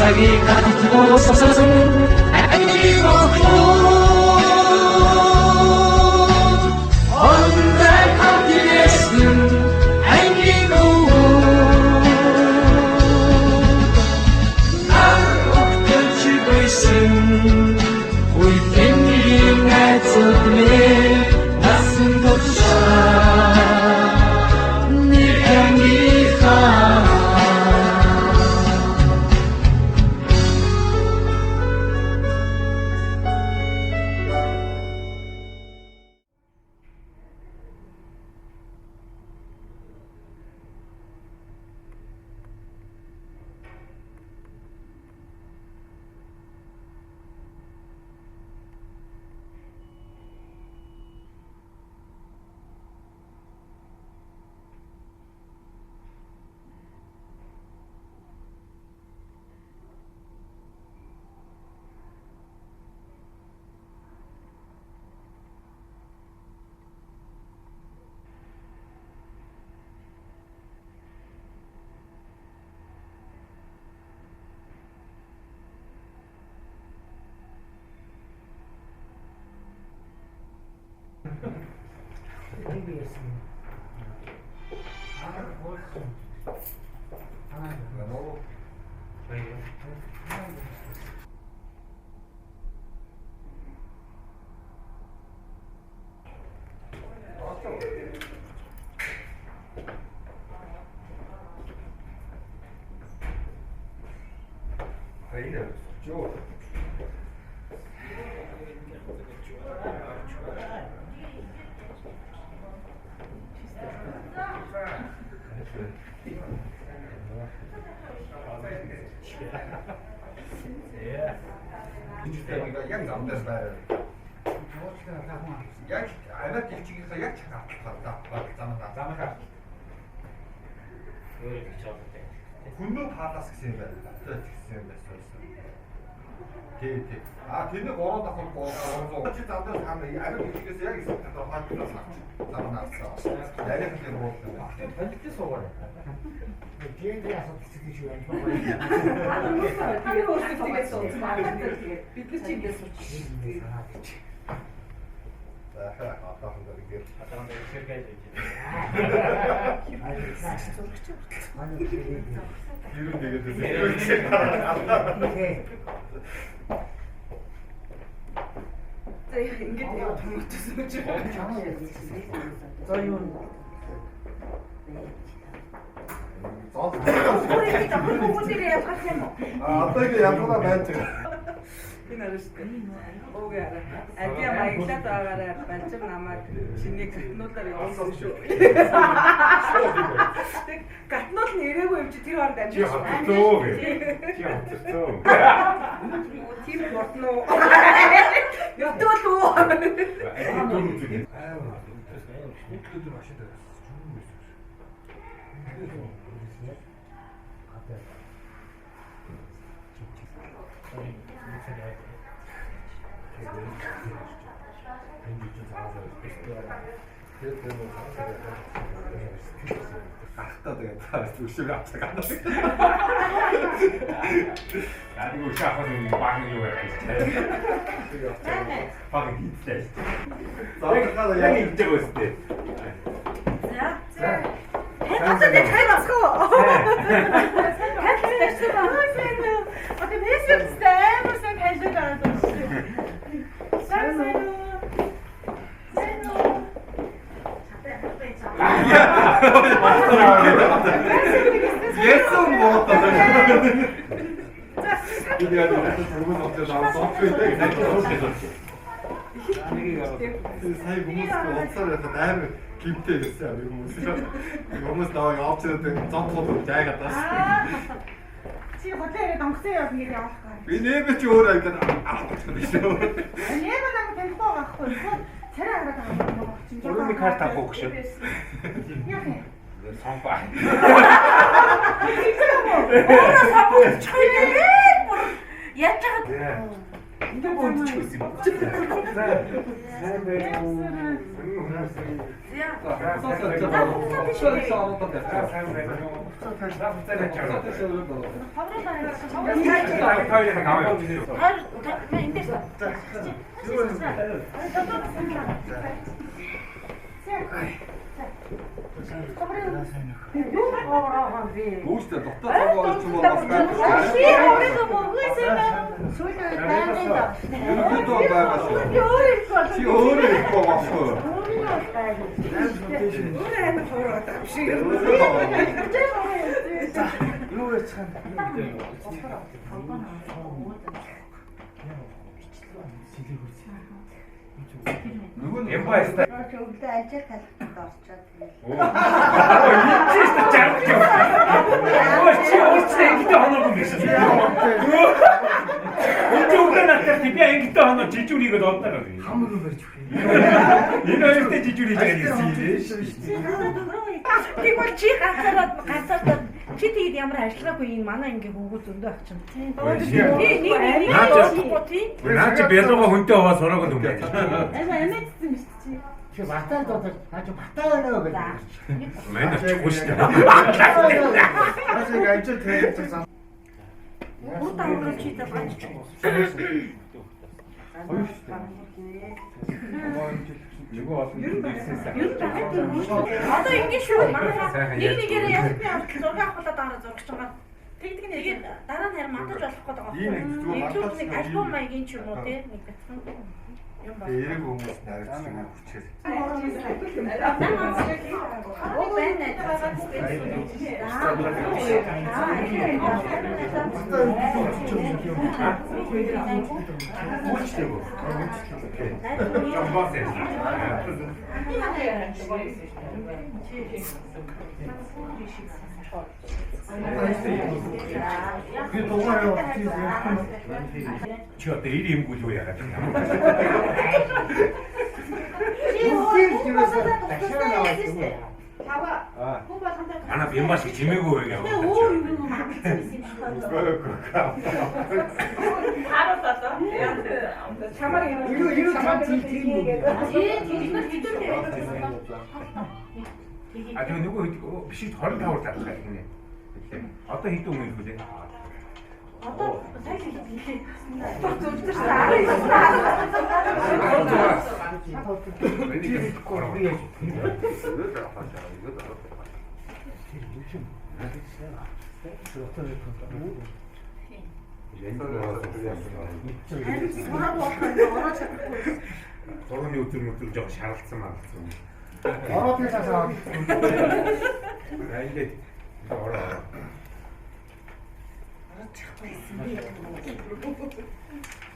세상이 가지고 서서는 아니고 Jak tam też jak, ale dziewczynka jak czeka? Zamyka. 군도 받았을 때 아, 걔는 걸어다 걸고 어찌 않든 하면 이 알을 이쪽에서 여기 있을 때도 화주가 잡아놨어. 내가 그때 먹었어. 편집기 속을. 뒤에서 비슷히 이름 되게 드세요. 아빠가 양보다 멘트. Адиа маяглаад байгаарай банчиг намайг чиний гатнуулаар явуулсан шүү. Тэг гатнуул нь ирээгүй юм чи тэр хооронд амжиж байна. Тийм болтно. Ятууд уу. Ахтаа тэгээд өшөөг авчаа. 아니 이거 시작하면 빵이 요야. 빵이 비슷해. заахад 양이 입자고 있을 때. За. Хацаа тай басхоо. Хацаа тай басхоо. Одоо мессежтэй амар сайн хайжаад байгаа юм шиг. Сайн. 예선 먹었다. 이게 아주 젊은 업체 나와서 사이 хүмүүстэй уулзаад амар гимтэй байсан юм хүмүүс наваа явуулчихсан зонтууд жаагаад бас Чи хотелд онгоцоо явах ингэ явах гоо. би нэмэ чи өөрөө ингээд авах гэж байна. Нэмэ намайг таньхгүй байхгүй. Царай хараад байгаа юм чинь. Өрөөний карт авах гэж. Яах юм? 성과. Ora sapu чойрээ. Яаж байгаа? 이게 뭐 붙이고 있어. 네. 네. Үүстэй дотоод цагаа олж болох чи өөрөө их байхгүй. Юу гэж хань? Нөгөө нь Эмбайста. Өглөө ажил талханд орчоод тэгээд. Чист чарч. Чи очтой гэдэг хоног юм биш. Өглөө натар би ингээд хоног жижүүрийг дуудаа. Хамаг барьж өгье. Энэ хоёртой жижүүрийг хийж Тэгвэл чи ганцаараа чи тэгээд ямар ажиллаагүй энэ манай ингээ хөнгөө зөндөө ах чинь. Наа чи бэлгоо хүнтэй аваа сураагүй юм байна. Амэцсэн биш чи. Чи батал дотор хаач батал нөө гэж. Манай ч гүйштэй. Асыг ажил тэгээд зам. Урд аврал чи та бач. Нөгөө олон бизнес. Одоо ингэ шүү. Манай нэгээрээ яах вэ? Зураг авахлаа дараа зурагч байгаа. Тэгдэг нэг дараа нь харин мандаж болох гэдэг байгаа. Нэг альбом маягийн ч юм уу те нэг бацхан юм байна. Эрэг хүмүүс нарийнч хүчээр. Чи одоо ир юмгүй юу яагаад юм? Ана бимбаш чимээгүй байгаад. А тэгээ нөгөө биш 25 таах гэх юм. Одоо хэдэн хүн ирэх вэ? Одоо сайн хэлээ. Гурван өдөр жоо шаргалцсан мaalцсан. Ороод ясаа. Ингээд ороо.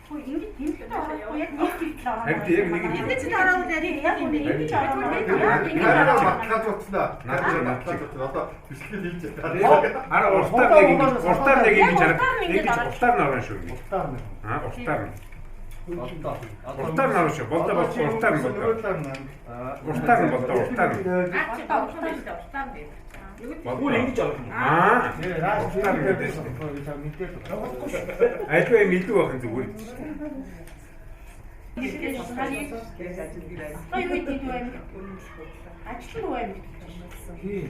Хөө ингэж юм аа яг нэг хэлээ. Харин яг нэг юм. Энд чинь ороод яг ингэж Нараа батлаад утснаа. Одоо бичлэг хийж байгаа. Ара уртаар яг ингэж хараад уртаар нь орно шүү. Уртаар нь. Уртаар нь орно шүү. Болдоо уртаар нь болдоо. Уртаар нь болдоо уртаар нь. уртаар нь. Бүр ингэж орно. Уртаар нь гэдэг. Альбаа мэдүү бахан зүгээр. Ажил руу амт.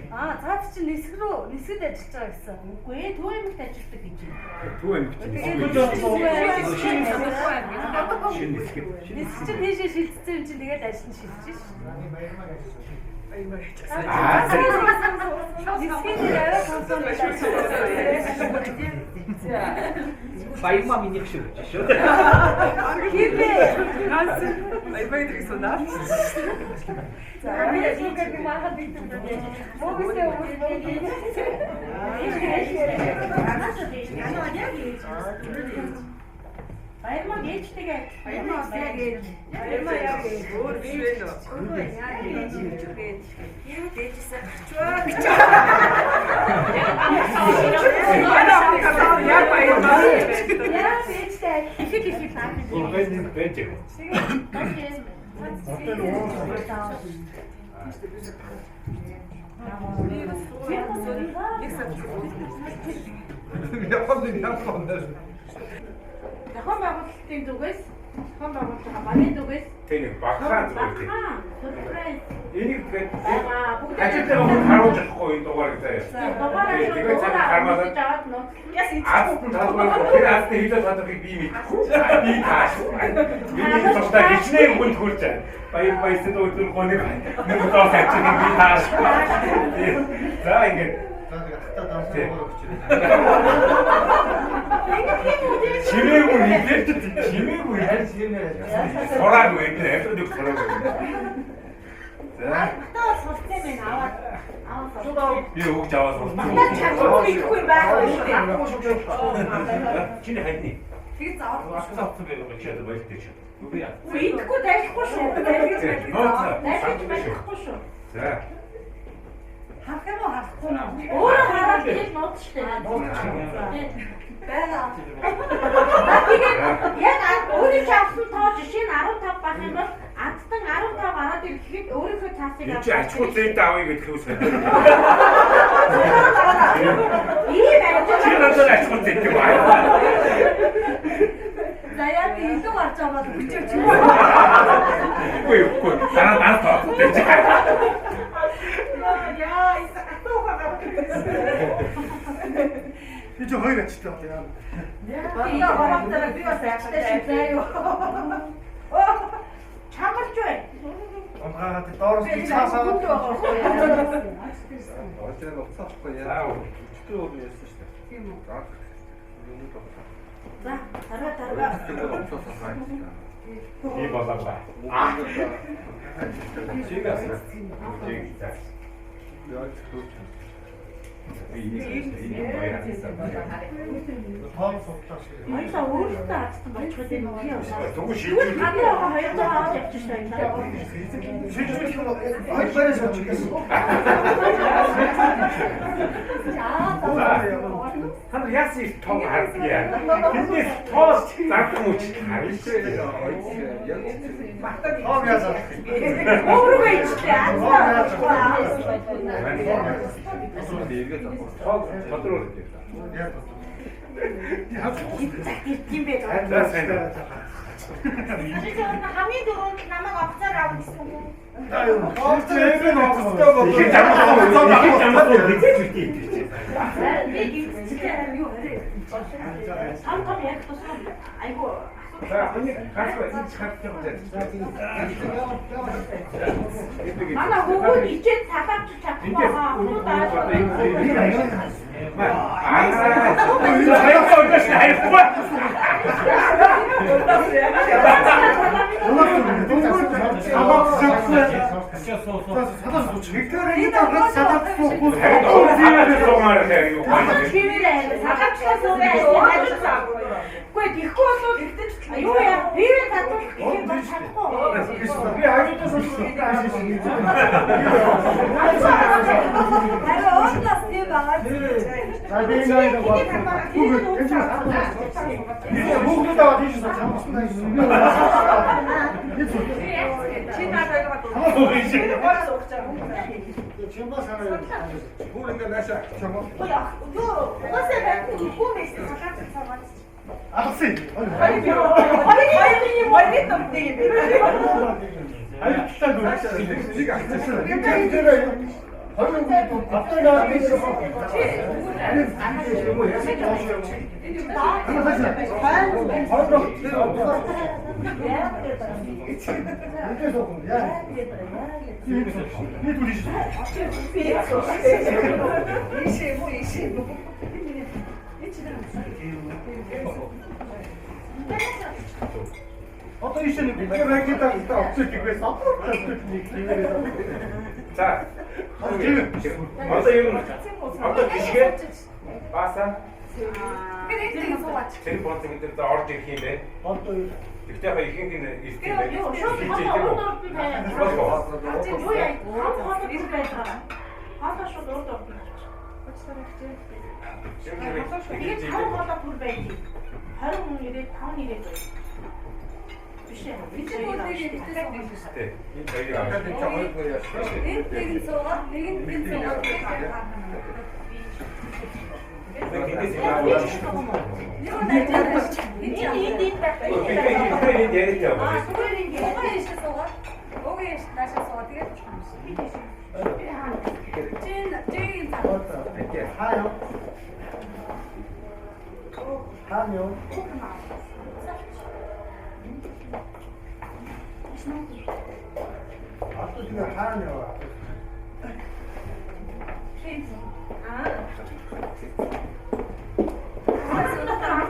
Цаад чинь нисгэд ажиллаж байгаа гэсэн. Үгүй ээ, төв амт ажилладаг гэж юм. Төв амт. Нисгэд тийшээ шилжсэн юм чинь тэгээд ажил нь шилжиж ш. Баярмаа миний шүү. Кибе. Баярмаа сонаа. За би яг махад битэн. Могосе Баярмаа гээжтэйгээ. Баярмаа яг. Баярмаа яг. Өөр биш вэ нөө. Үгүй яг ээж үгүй. Яг ээжсээ гарчваа. Яг баярмаа. Яг ээжтэй. Их таа. Гэнэ бэж. Японы японы. Дахин байгуулалтын зүгээс Хон байгуулж байгаа багийн дүгээс Тэнийг багхаа зүгээр тийм. Surprise. Энийг тэгээд Бага бүгд ажилтнаа харуулж авахгүй энэ дугаарыг заяа. дугаараа Тэгээд цаана хармаад аваад нөө. Яс Аастан талбай тэр аастны хилээ чадахыг би мэдэхгүй. Би тааш. Миний тусдаа хичнээн хүнд хүрч байна. Баяр өдөр гоныг нэг удаа хачиг би тааш. За ингээд чимээгүй хэлээд чимээгүй хэлээд сураагүй энэ амьд сураагүй. За тоо суртай мэн аваад би өгч аваад сурсан. чамд ихгүй байгаа шүү дээ. Чиний хайдны. Тэгээд заавал Авцсан байх гэж яд байлтай чи. Үгүй яа. ихгүй дайхгүй шүү. Дайгиж байхгүй шүү. За Харах юм уу харахгүй юу? Өөрөө хараад тэгээд нууцтай. Бага. Яг өөрийн авсан тоо жишээ нь 15 байх юм бол адтан 15 гараад ирэхэд өөрийнхөө цаасыг энэ чи ачгүй зэд авъя гэдэг үсэ. ийм ажил Чи надад ачгүй зэд юм аа. За яг илүү гарч байгаа бол хүчээч. Үгүй. Дараа тоо. яа исахтуугаа Би ч хоёр ачтай байна. Бага барахтаа би бас яштай шивтэй юу. чамарч бай. Амгаа доороос би цаасаа 어제는 없었고 얘. За 주도였어 진짜. Тийм үү? 아. 이거 За тарга 그거 없어서 사니까. би болоо. 지가 тоон суултаа шиг. хоёлаа өөртөө хацсан болчиход юм уу? Тэгвэл шийдвэр Хадаа хоёроо аваад явчихсан юм даа. Шийдвэрлэх юм хоёр барай сууч гэсэн. хана яасан том хардгийа. Тэндээс тоос зарах юм чи харна шүү дээ. Тоон яасан. Өөрөөгөө ичтэй аа. Тоос бодроо гэдэг. Тийм бэ. За сайн. хамгийн дөрөнд намайг офицер авах гэсэн юм. Эвэн оцтой болоо. Их замаа гэдэг Би гिचтэй юу вэ? Сам том яг тусаа. Айгу. За хүний хасгаа энэ хатж байгаа. Манай хөвгүүд ичээд талаавч чадахгүй байгаа. Хөвгүүд ааш. Садаас сууч. Виктор энэ тавхад садаас суухгүй. Чивэрээ салаачлаа суугаад. Гэхдээ тийхгүй болоод юу яа? Би татвал их бол чадахгүй. Би хажуудаас суучих. Харин уурлаас тийм байгаа. За би энэ бүгд аваад ийш сууч. Чи надад байгаа дуу. Чимба санаа. 우리가 나샤. 저거. Угаасаа байхгүй үгүй байсан салаач цаагаад. Алсын. Хоёрын томдыг юм бэ. Аюултай дүү. 지가 Одоо ийш нэг ракета авчих гэсэн аппарат нэг тиймээ. За. Одоо юу? Одоо гიშгэ. Баса. Тэр бонтын дээр орж ирэх юм бэ? Одоо Тэгтээ хаа ихэнх нь ирэх юм Юу байна. шууд хатаа юу яа? Хатаа ирэх байлаа. Хатаа шууд урд орно. Тэгээд 5 хатаа бүр байдаг. 20 хүн ирээд 5 ирээд байна. Биш ээ. Би ч Тэ. Энэ хоёрыг авах. Нэг суугаад нэг суугаад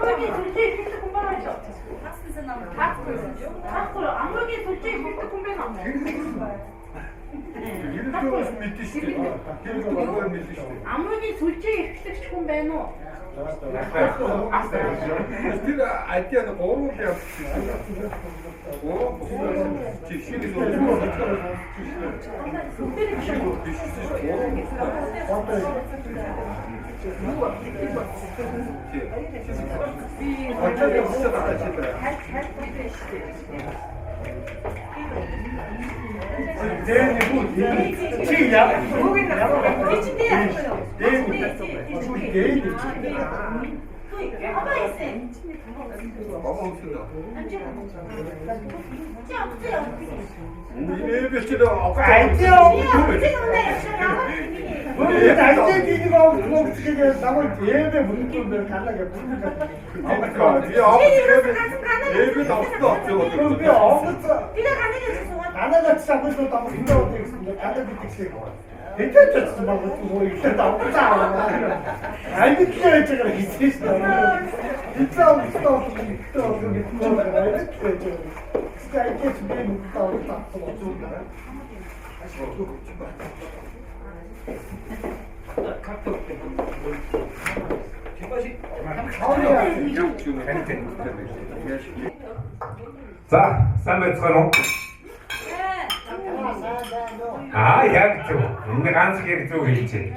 амгийн сүлжээ ихтэй хүн байгаа шүү. Таахгүй амгийн сүлжээ ихтэй хүн байна. Ерөнхийдөө мэдэн шүү дээ. Ерөнхийдөө мэдэн шүү дээ. Амгийн сүлжээ ихтэй хүн байна уу? Тэр адиад 3 явчихсан. Чигшээс За, сайн байцгаана уу? Яг зөв. Энэ ганц яг зөв хэлжээ.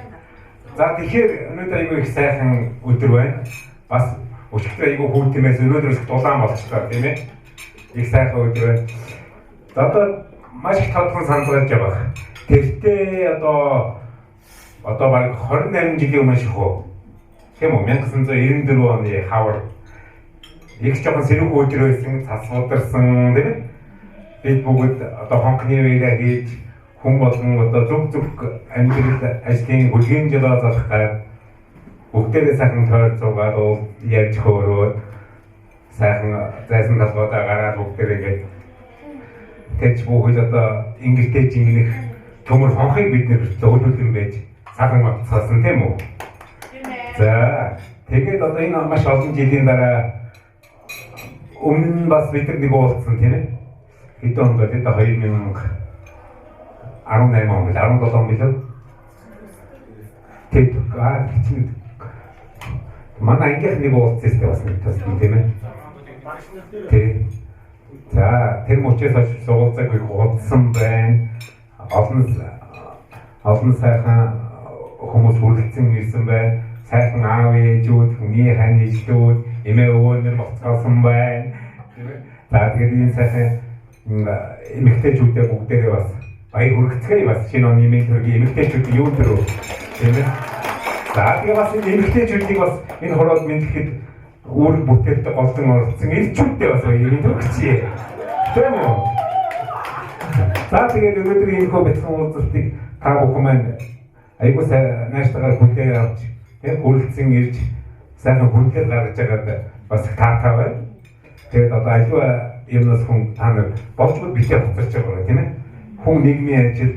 За тэгэхээр өнөөдөр айгүй их сайхан өдөр байна. Бас өчигдөр айгүй хүүтэмээс өнөөдрөөс дулаан болчихлоо тийм ээ. Их сайхан өдөр байна. За одоо маш их тодорхой саналж байгаа. Тэртээ одоо баг 28 жилийн өмнө шүү. Тийм үү? 1994 оны хавар их жоохон сэрүүн өдөр байсан, цас ударсан тийм ээ. Бид бүгд одоо хонхны вэйрэ хийж хүн болгон одоо зүг амьдрал ажлын бүлгийн жолоо залах гад бүгдээрээ сайхан тойр зугаад ярьж хөөрөөд сайхан зайсан талбайдаа гараад бүгдээрээ ингэж тэгж бүгд одоо ингэртэй жингнэх төмөр хонхыг бид нэр зөвлөлөн байж сайхан батцаасан тийм үү? За тэгээд одоо энэ маш олон жилийн дараа өмнө бас бид нэг уулзсан тийм ээ? Хэдэн онд бид 2018 он 17 он билүү? Тэг манай ангийнх нэг уулзсан бас нэг тас тийм ээ? Тэг. За тэр мөчөөс суулцаг хуудсан байна. Олон сайхан хүмүүс хүрэлцэн ирсэн байна. Сайхан аав ээжүүд, хүний хань ээжүүд, эмээ өвөөнөр болцоосон байна. За тэгээд энэ сайхан эмэгтэйчүүдээ бүгдээрээ бас баяр хүргэцгээе бас шинэ оны эмэгтэйчүүдийн эмэгтэйчүүд юу төрөө тийм ээ. За тэгээд бас энэ эмэгтэйчүүдийг бас энэ хороод мэдлэхэд үүрэг бүтээлтэй голдон оролцсон элчүүдтэй бас баяр хүргэцгээе. Тийм үү? За тэгээд өнөөдөр энэ бэлтгэн уулзалтыг та бүхэн маань айгуу сайн нааштай хүлээн авч тийм хүрэлцэн ирж сайхан хүндлэл гаргаж байгаад бас таатай байна. Тэгээд одоо альва юмнаас хүн та нар болжгүй битээ хуцарч байгаа тийм ээ. Хүн нийгмийн ажил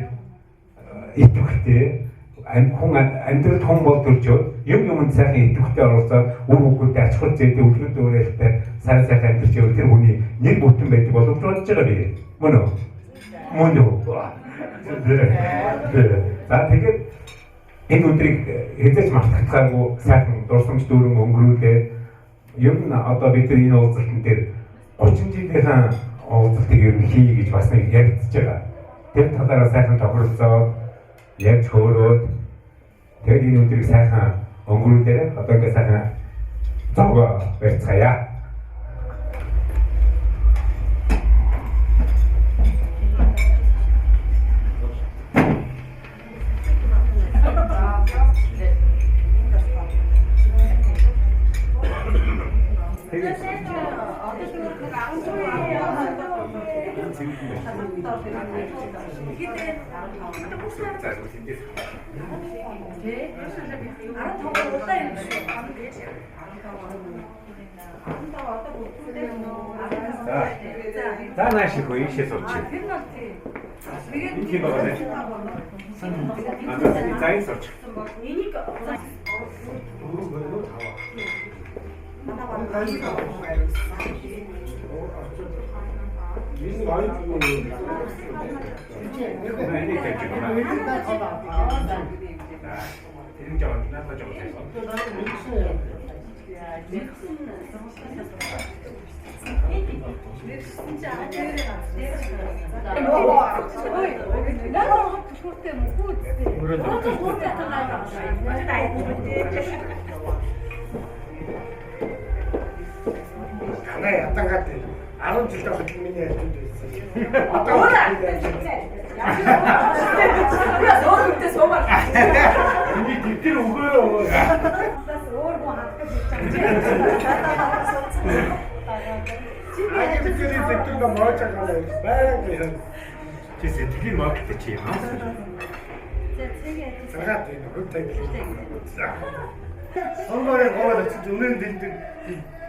идэвхтэй хүн амьдралд хүн бол төржөө юмд сайхан идэвхтэй оролцоод үр хөвгүүдтэй ач хол зээдээ үлгэр дүүрэлтэй сайн сайхан амьдарч явах тэр хүний нэг бүтэн байдаг боловч бодож байгаа би. Мөн үү? Мөн үү? За тэгээд энэ өдрийг хэзээ ч мартагдахгүй сайхан дурсамж дүүрэн өнгөрүүлээд ер нь одоо бид энэ уулзалтын дээр 30 жилийнхаа уулзалтыг ер нь хий гэж бас нэг яригдж байгаа. Тэр талаараа сайхан тохиролцоод ярьж хөөрөөд тэгээд энэ өдрийг сайхан өнгөрүүлээрэй. Одоо ингээ сайхан зовго барьцгаая. За нааших үе ийшээ сууч. Энийг байгаа нэ. За энэ сууч. Энийг Танай ятангаад 10 жилдээ хөдөл миний ажил байсан. Одоо өөрөөдөө суугаад. миний дэвтэр өгөөрөө. Аяа бидний дэвтэр нь мооч агаад байгаад Чи сэтгэлийн маркет чи юм аа. цагаат энэ хөлтэй. Онгорын говьд очиж үнэн дэндэр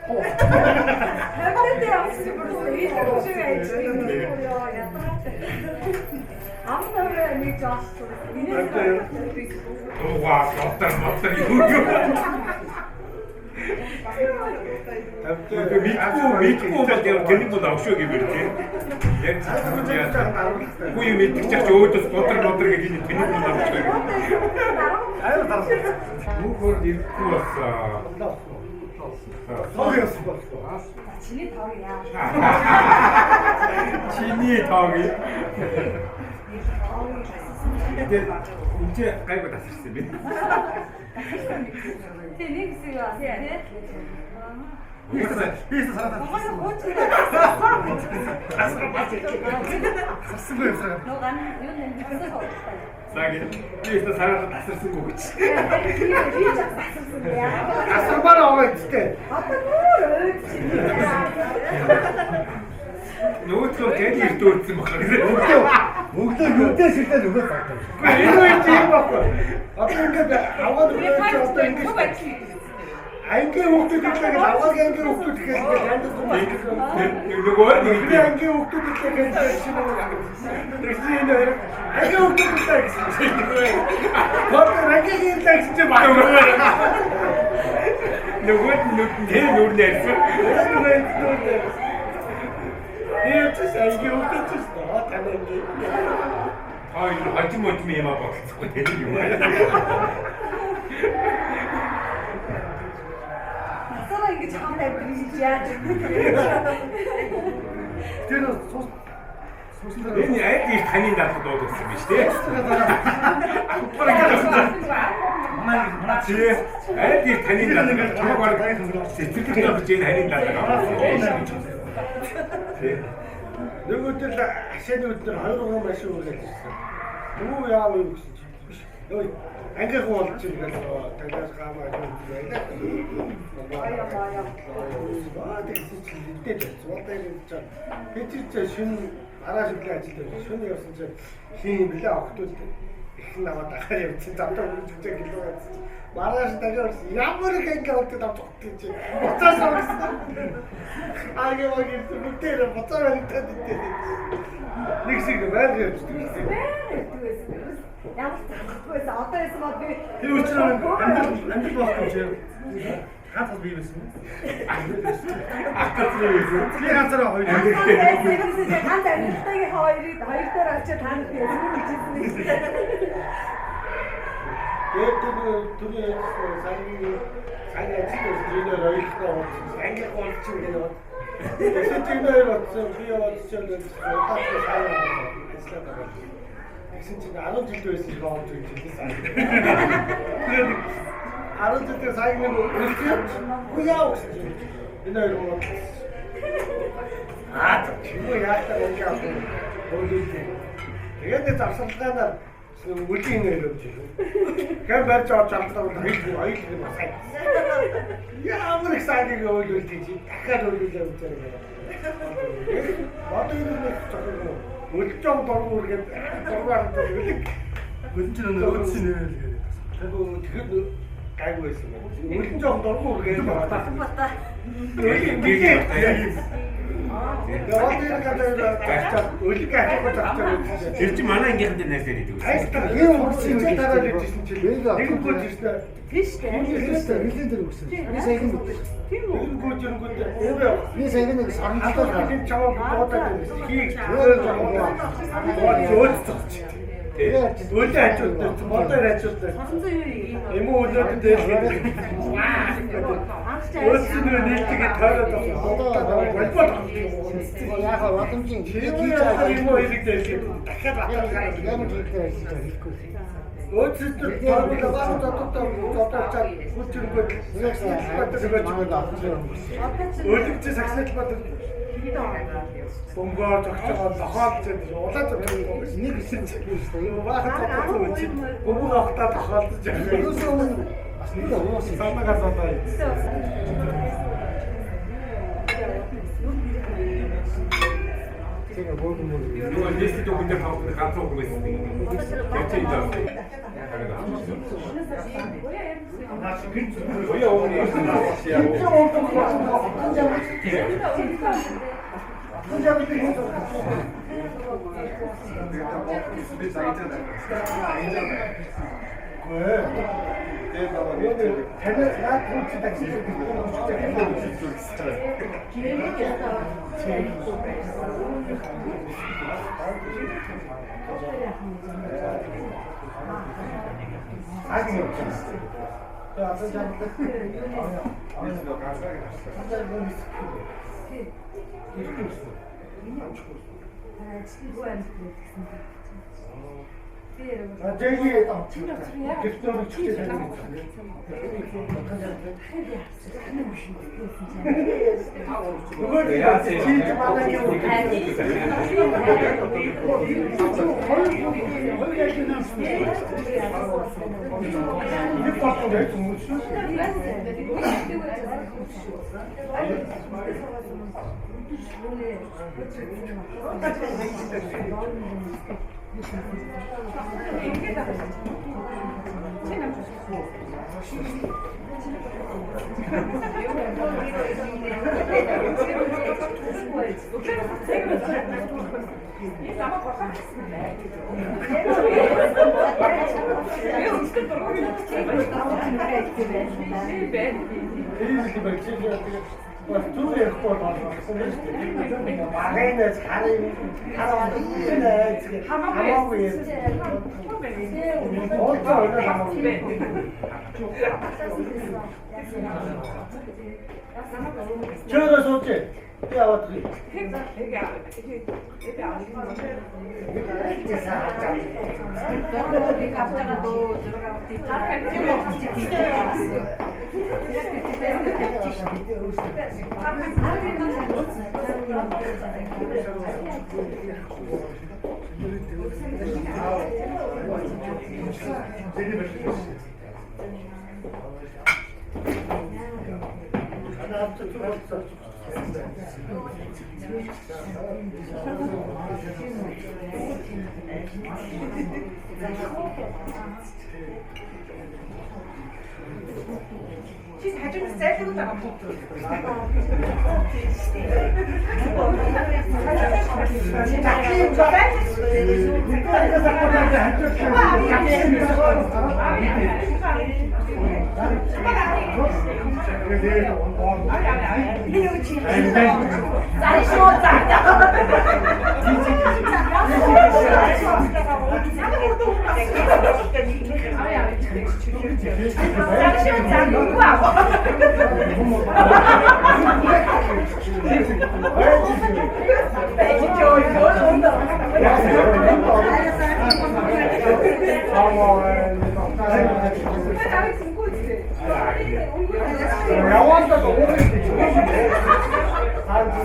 Хамтдаа явсан бүрээ ийм шиг байж амтараа нэг жаас. Угаа мотор юу юу. Мэдгүй бол тэрний бол авшгүй гэвэл тийм. Яг үгүй юм мэдчих ч өөдөөс мотор гэж энэ тэрний бол авшгүй. аюу тарсан. Мөхөр ирэхгүй басаа. Согёс бол. Чиний тав яа. Чиний тав. Тэгээд энэ гайгүй тасарсан би. Тэ нэг хэсэг аа тий. Бис сараад. Асуух юм. Ноган юу нэг хэсэг хоо. Саги. Би энэ сараад тасарсан гоо гэж. Асуубаар овоо гэдэг. Нөөцөө тэнд ирдүүлсэн бахаа. Мөнгөө юутай шилдэл өгөх байдаг. Гэхдээ энэ үед юм баггүй. Одоо ингээд аваад өгөөч одоо ингээд ангийн хүүхдүүд ирлээ аваагийн ангийн хүүхдүүд гэхээр ингээд янз бүрийн нөгөө нэг ангийн хүүхдүүд ирлээ гэж шинэ ангийн хүүхдүүд ирлээ гэсэн. Нөгөө ангийн ирлээ гэж байна. нөгөө тэр нүрнээс Яа ч ангийн хүүхдүүд ч таа танангийн. хажим юм аа болчихгүй тэр юм. Насаараа ингэж хамтай бийж яаж. Тэр Энэ яг их таны дадлаг дуудсан юм шүү дээ. Чи яг их таны дадлаг чамаг баг сэтгэл хөдлөж энэ ханийн дадлаг. Нөгөөдөл ашааны өдөр 2 машин үргэлж ирсэн. Юу яав юу гэсэн чи биш. Ой, ангийн хүн болж ирсэн тагаас гамаа юм байна. Аа тэгсэн чи идэж цуутай юм чам. Хэцэж шин араа шиглээ ажиллаж шин явсан чи хин блэ охтууд их наваад ахаар явсан. Завтар үргэлж гэлээ. Маргааш тагаар ямар их анги охтууд авчих гэж буцаас авсан. Аගේ вагийн бүгдээр буцаа баригдаад идэв. Нэг шиг байг явчихсан. Ямар ч одоо яасан бод би Тэр үчир амт болох юм. Хатал бий байсан. Ахтар байсан. Би ганцаараа хоёр. ганц амьдтайгийн хоёр дээр очиж таньд байсан гэж. Түүний сайн ажиллаж ирээр ойлгохоо анги голч юм гэдэг. Тэгээд тэр бодсон би бодсон л удаа сайн ажиллаад байгаа. Тэгсэн чинь 10 жил байсан шиг боомж хэлсэн. Тэгээд 10 жил сайн нэг үгүй яа гэсэн. Энэ хоёр бол чимээ яахтаа ингэ авах. Тэгээд завсарлаанаар үлийн нэрөж шүү. Гэр барьж авч авлаа бол аяг юм асаа. Ямар их сайныг ойлуулж дахиад ойлуулж үзээрэй. Одоо энэ зөвхөн өлчөг дургуур гэдэг дургаар үлэг гүнжин нөөцийн нэрэл гэдэг. Тэгэхээр гайгүй байсан байна. Өлчөг дургуур гэдэг бата. Яваад ирэх гэдэг үлэг ачаага тавьчихсан. Тэр чинь манай ангийнханд найсаар идэв. Айстаа ийм үрсийн дараа л ирсэн чинь нэг гүйж ирсэн. Тийш дээ. Нилийн дээр өгсөн. Би саяхан Тийм үү? Нэг гүйж ирэнгүүт өвөө. би саяхан нэг сарангалаа Хамгийн чаваа бодоод байсан. Хийг зөөл жоо. Зөөлцөж. Өлөө хажуудтай, модоор хажуудтай. Эмо өлөөд дээр. Өлсөнөө нийтгээ таараад байна. яг боломжийн Эмо хэлэгдэж дахиад баталгаа ямар хэрэгтэй байсан гэж хэлэхгүй. өөцөд тааруулаа гадаа дотоочаад хүчингүүд өлөгч сагсаал бат бомбоор тогтоогоо тохиолж улаад нэг хэсэг юм баахад тохиолж бомбог авахтаа тохиолдож Юусэн бас нэг уус санаагаа сатаа. тэгээ бомбог Нөгөө нэстэй өгөндөө хавах ганцхан үг байсан. Тэр чинь даа. Наач гинц Оё өөний. 저거 좋지? 야, 어떻게? Чи хажууд зайлшгүй байгаа юм уу?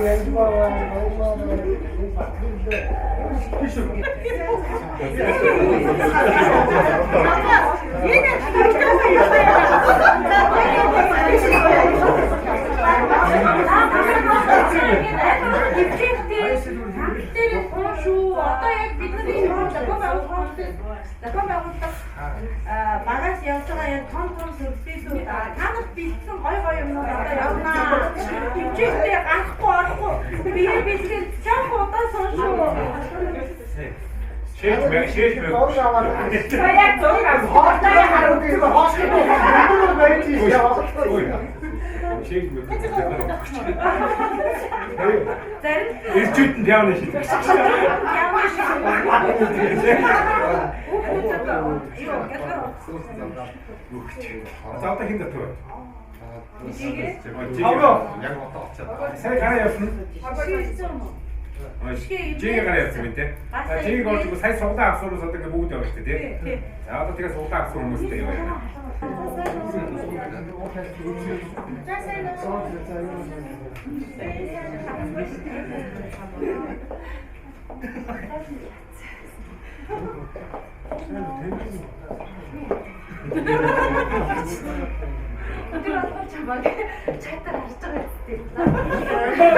얘는 багаж явж байгаа яг том сөрсөлүүд танах бэлдсэн гой юмнууд одоо явнаа. Хичээлдээ гарахгүй орохгүй. Бие бэлдсэн чанх удаа соншоо. Шээж мэг. Яг зөв аа хоолтой хараад Хоолтой байж яа. Шээж мэг. Зарим Ирчүүд нь явна шүү. Заавал хинт татвар. Яг одоо очиад. Сая гараа явсан. Жигээ гараа явсан юм те. Жигийг олж сая суглаа авсуурс одоо ингээ бүгд явна шүү дээ тий. За одоо тэгээ суглаа авсуур хүмүүстэй яваа юм. өдөр болгоо чамаг чатар харж байгаа гэдэг.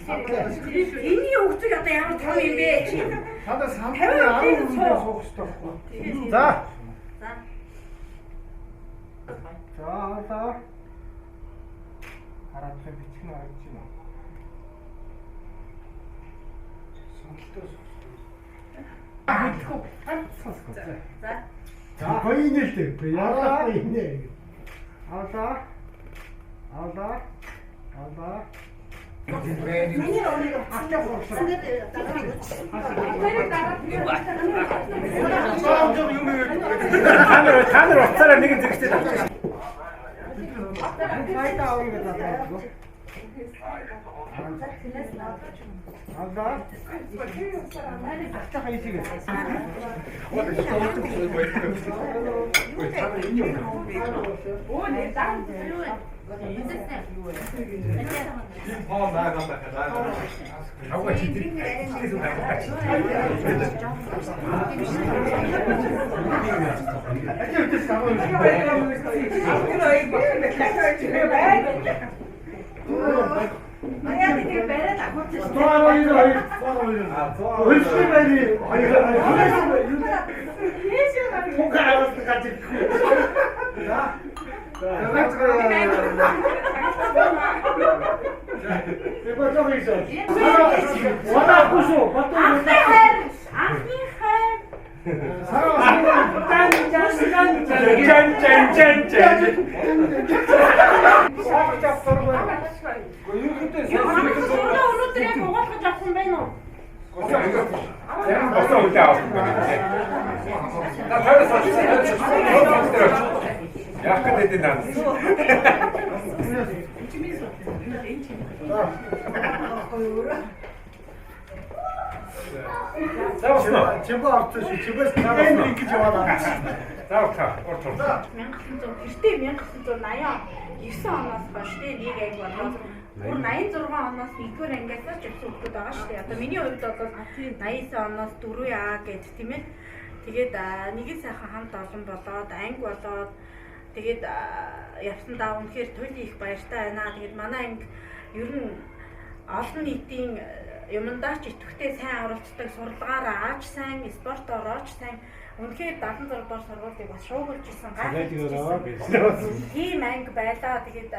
Эний өгцөг одоо ямар том юм бэ? Надад самтаа 10 хүнээ суух хэрэгтэй байхгүй. За. За одоо харахад бичих нь харагдаж байна. За. За хоёрнэлтэй. Яараа инэ. Алаа. Миний өнөг авчаа хуурсан. Танер уцаараа нэг зэрэгтэй тавьчих. Сайта авъя гэдэг байна. Алаа. Ачаа хийсийг. Оо, дан. Поо наагаад байгаа. Аваа чи тийм Чимбо авчих чи чимбэс таван ингэж яваад. заавал орчоо. 1980 оноос хойш нэг яг болоод 86 оноос 1-р ангиас ч явсан хүмүүс байгаа шүү дээ. Одоо миний хувьд бол 89 оноос 4А гэдэг тийм ээ. Тэгээд нэгэн сайхан хамт олон болоод анги болоод тэгээд явсандаа үнэхээр туйлын их баяртай байна. Тэгээд манай анги ер нь олон нийтийн юмдаа ч идэвхтэй сайн оролцдог, сурлагаараа ааж сайн, спортоор ааж сайн. Үнэхээр 76 дугаар сургуулийг бас шуугуулж исэн гайхалтай. Тийм анги байлаа. Тэгээд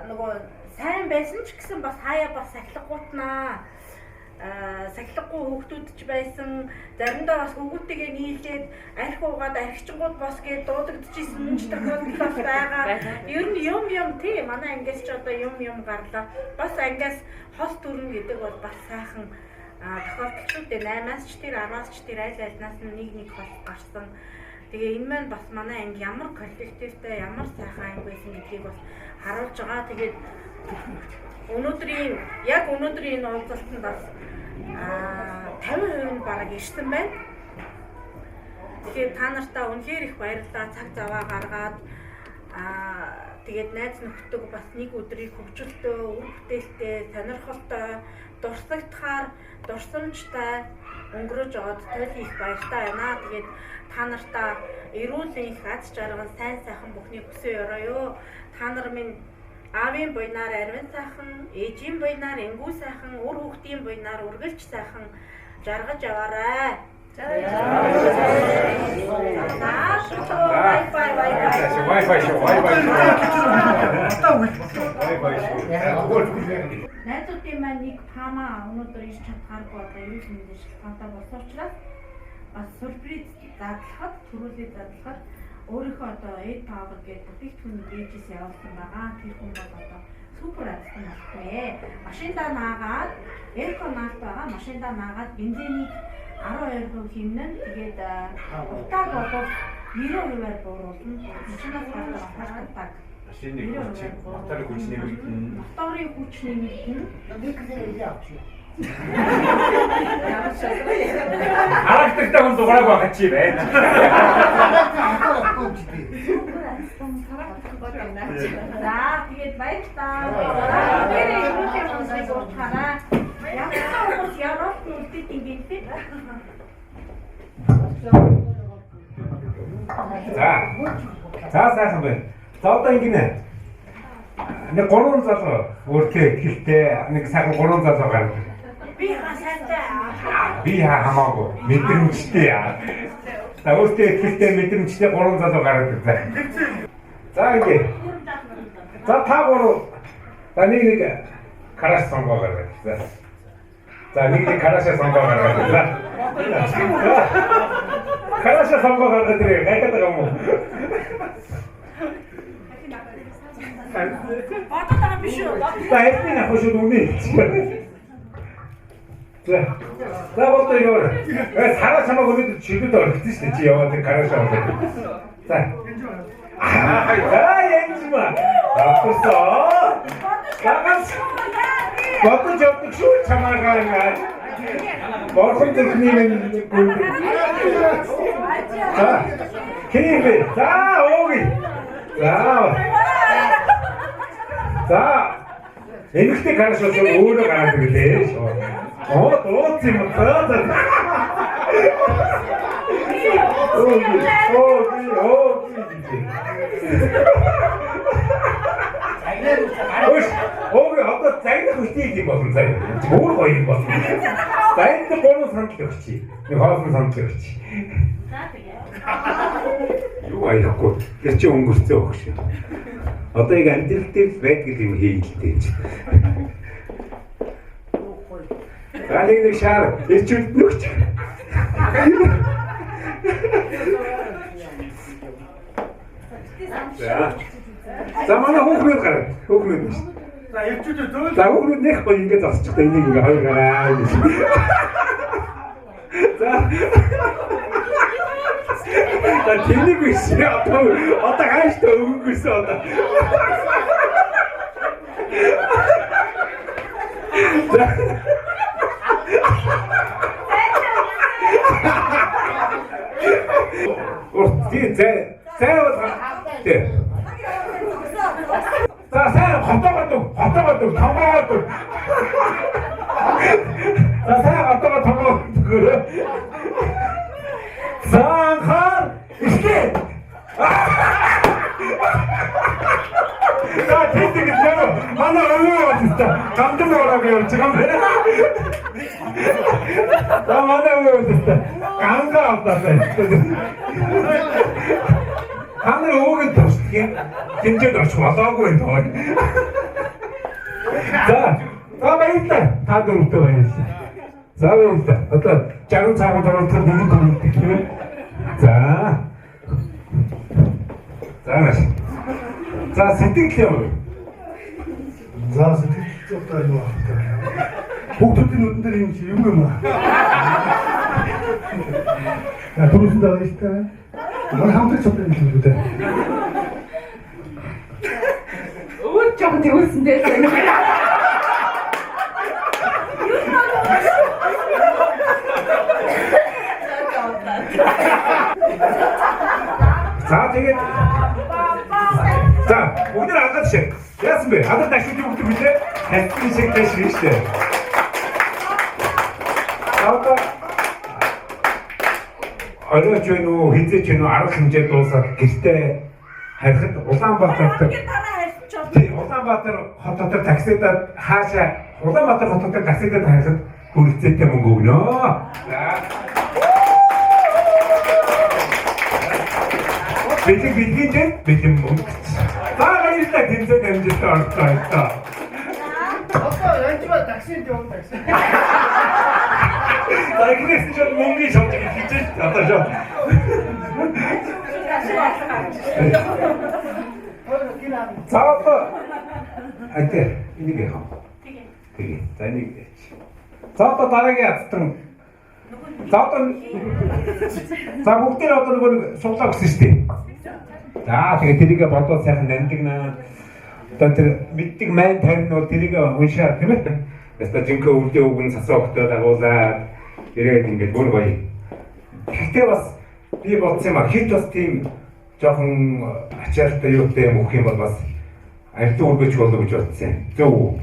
нөгөө сайн байсан ч гэсэн бас хаяа бас сахилгуутнаа. сахилгагүй хүүхдүүд ч байсан. Заримдаа бас хүүхдүүдтэйгээ нийлээд арх уугаад архичингууд бос гэж дуудагдчихсэн мөн ч тохиолдол бас байгаа. Ер нь юм тий манай ангиас ч одоо юм гарлаа. Бас ангиас хос төрн гэдэг бол бас сайхан тохиолдол шүү дээ. 8-аас ч тэр 10-аас ч тэр аль альнаас нэг хос гарсан. Тэгээ энэ маань бас манай анги ямар коллективтэй ямар сайхан анги байсан гэдгийг бас харуулж байгаа. Тэгээд өнөөдрийн энэ уулзалтанд бас 50% нь бараг ирсэн байна. Тэгэхээр та нартаа үнэхээр их баярлалаа. Цаг заваа гаргаад тэгээд найз нөхдөг бас нэг өдрийг хөгжилтэй, үр бүтээлтэй, сонирхолтой, дурсагдахаар, дурсамжтай өнгөрөөж яваад туйлын их баяртай байна. Тэгээд та нартаа эрүүл их аз жаргал, сайн сайхан бүхний хүсээ өрөөё. Та нар минь аавын буйнаар арвин сайхан, ээжийн буйнаар энгүү сайхан, үр хүүхдийн буйнаар үргэлж сайхан жаргаж яваарай. Найзуудын маань нэг пама өнөөдөр ирж чадхааргүй одоо юу юм бэ шалтгаантай болсон учраас бас сюрприз задлахад, төрүүлээ задлахад өөрийнхөө одоо эд павер гэдэг бүтээгдэхүүнийг ээжээс явуулсан байгаа. Тэр хүн бол одоо супер азтай болохгүй. Машиндаа наагаад эрконалт байгаа. Машиндаа наагаад бензинийг 12% хэмнэн тэгээд утааг бол 90%-аар бууруулна. Машинаас гадаа хатдаг. Машины моторын хүч нэмэгдэн. Моторын хүч нэмэгдэн. Харагдахтай хүн дугаараа байгаа чи байна. За тэгээд баярлалаа. Тэр ирүүлээ хүмүүсийг уутгаараа. Ямар хүмүүс ярох нүдэд ингэдэг. За сайхан байна. За одоо ингэнэ. Нэг 3 залуу өөртөө ихтэй нэг сайхан 3 залуу гарна. Би хасаатай. Би хамаагүй мэдрэмжтэй. За өөртөө ихтэй мэдрэмжтэй 3 залуу гараад ирсэн. За ингэ. За та 3. За нэг караш сонгоо гаргаад. За нэг карашаа сонгоо гаргаад. Карашаа сонгоо гаргаад ирээ. Гайхаад байгаа юм уу? Батат байгаа биш үү? За хэвчээ авах шүү дээ. За болтой яваа. Сараа чамаа өнөдөр чиглэлд орчихсон шүү дээ. Чи яваад карашаа аваад. За. Янжма. Батсаа. Гагас. Батж явдаг шүү чамаагаа. Борхон төрхний минь гүн. За. Киви. За ооги. За. Эмэгтэй гараш бол өөрөө гараад ирлээ. Дууц юм байна. Өөг одоо загнах үстэй юм болно заа. Өөр гоё юм болно. За энэ 3 санал өгчий. Нэг хоосон санал өгчий. За тэгээ. Юу аяхгүй. Тэр чи өнгөрцөө өгш. Одоо яг амьдрал дээр байдаг юм хийлтэй. За нэг шаар ирчүүд нүгч. За манай хүүхнүүд гараад. Хүүхнүүд. За ирчүүдээ зөөл. За хүүхнүүд нэх гоё ингэж зогсчихдаг. Энийг ингээ хоёр гараа. За. За тэнийг биш одоо хааштай өнгөрсөн одоо. За сайн хотоогод томоогод. За сайн хотоогод томоогод. Санхар ихтэй. За тэтгэж нөө манай өвөө өстө гамдан ороо явж байгаа юм байна. За манай өвөө өстө ганга авдаа. Хамаа өвгөн тусгий хэмжээд орч болоогүй юм тоо. За баярлалаа. Та дөрөвтэй баярлалаа. За баярлалаа. Одоо жаргал цагаан дөрөвтөр нэгэн дөрөвт тийм ээ. За. За маш. За сэтгэл юм. За сэтгэл одоо юу аа. Хүүхдүүдийн нүдэн дээр юм аа. Түрүүсэн даа ихтэй. Манай хамтрах чадсан юм шүү дээ. Өөд жоохон тэгүүлсэндээ. За тэгээд за бүгд алгаад шиг. Яасан бэ? Хадад ашиг бүгд хүлээ. Хаттын шиг ташиг штэ. Одоо оройч вэ нүү хизээч нүү арга хэмжээ дуусаад гэртээ харихад Улаанбаатар Улаанбаатар хот дотор таксидад хаашаа Улаанбаатар хот дотор таксидад харихад хүрэлцээтэй мөнгө өгнө. За бэлэн мөнгө. За баярлалаа тэмцээд амжилттай оролцоо. Одоо янчмаа таксинд явах такси. За ихнээс ч мөнгөний шавж хичээж одоо жоо. За одоо атэ энийг яах вэ? Тэгээ. За энийг. За одоо дараагийн ядтан. За одоо за бүгдээ одоо нэг суглаа гэсэн шүү дээ. За тэгээ тэрийгэ бодоод сайхан нандинаа. Одоо тэр мэддэг майн тарин бол тэрийгэ уншаа тийм ээ. Яста жинхэнэ үлдээ өгөн цасаа өгтөө дагуулаад ирээд ингээд бүр гоё. Гэхдээ бас би бодсон юм а хит бас тийм жоохон ачаалтай юутай юм өгөх юм бол бас альтуу үргэж болов гэж бодсон. Зөв.